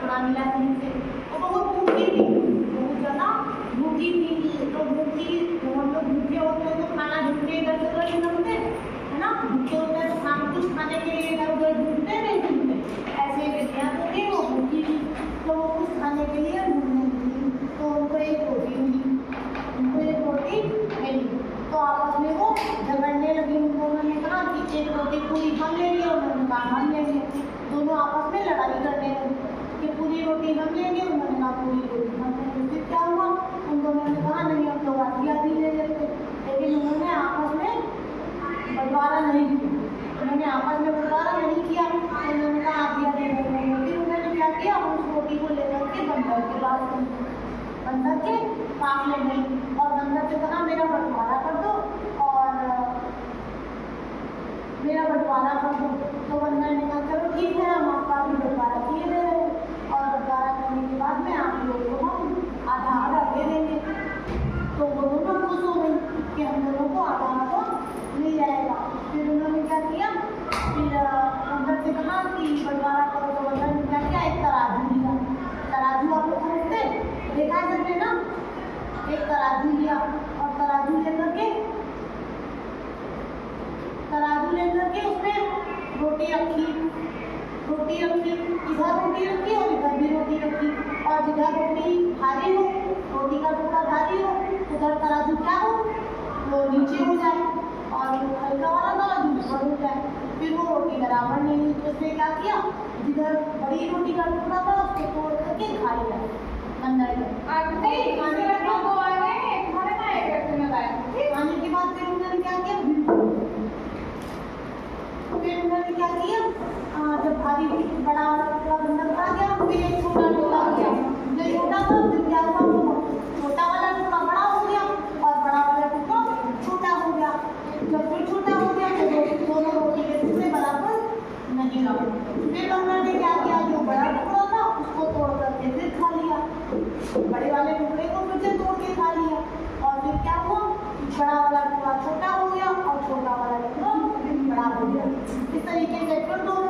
थोड़ा मिला कहीं से। और बहुत भूखी थी, बहुत ज़्यादा भूखी थी। तो भूखी, हम लोग भूखे होते हैं तो खाना ढूंढते इधर से उधर ढूंढते, है ना, भूखे होते हैं तो खाना कुछ खाने के लिए इधर उधर ढूंढते नहीं ढूंढते। ऐसे बेटियाँ तो थी, वो भूखी थी तो वो कुछ खाने के लिए ढूंढने लगी। तो उनको एक रोटी मिली, उनको एक रोटी मिली। तो आपस में वो झगड़ने लगी। उन दोनों ने कहा कि एक रोटी पूरी हम लेंगे, उन्होंने कहा हम लेंगे। दोनों आपस में लड़ाई करने लगे कि पूरी रोटी हम लेंगे, उन्होंने कहा पूरी रोटी हम लेंगे। फिर क्या हुआ, उन दोनों ने कहा नहीं हम लोग आधी आधी ले लेते। लेकिन उन्होंने आपस में बंटवारा नहीं किया, उन्होंने आपस में बंटवारा नहीं किया। उन्होंने कहा आधी आधी ले लेंगे। फिर उन्होंने क्या किया, उस रोटी को लेकर के बंदर के पास गई, बंदर के पास ले गई और बंदर से कहा मेरा बंटवारा कर दो और मेरा बंटवारा कर दो। तो बंदर ने कहा चलो ठीक है, हम आपका भी बंटवारा किए दे रहे हैं और बंटवारा करने के बाद में आप लोगों को हम आधा आधा दे देंगे। तो वो दोनों खुश हो गई कि हम लोगों को आधा आधा मिल जाएगा। फिर उन्होंने क्या किया, फिर बंदर से कहा कि बंटवारा करो। तो बंदर ने क्या किया, एक तराजू लिया। तराजू आप लोग समझते देखा है सबने ना, एक तराजू लिया और तराजू लेकर के उसमें रोटी रखी, इधर रोटी रखी और इधर भी रोटी रखी। और जिधर रोटी भारी हो, रोटी का टुकड़ा भारी हो, उधर तराजू क्या हो, वो नीचे हो जाए और हल्का वाला तराजू ऊपर हो जाए। फिर वो रोटी बराबर नहीं हुई। तो उसने क्या किया, जिधर बड़ी रोटी का टुकड़ा था उसको तोड़ करके खा लिया बंदर ने। खाने के बाद फिर उन्होंने क्या किया, जब भारी बड़ा टुकड़ा बंदर खा गया फिर एक छोटा टुकड़ा गया। जो छोटा था फिर क्या हुआ, छोटा वाला टुकड़ा बड़ा हो गया और बड़ा वाला टुकड़ा छोटा हो गया। जब फिर छोटा हो गया तो दोनों रोटी के टुकड़े बराबर नहीं लगे। फिर बंदर ने क्या किया, जो बड़ा टुकड़ा था उसको तोड़ करके फिर खा लिया, बड़े वाले टुकड़े को फिर से तोड़ के खा लिया। और फिर क्या हुआ, बड़ा वाला टुकड़ा छोटा हो गया और छोटा वाला टुकड़ा बड़ा हो गया। इस तरीके से फिर दोनों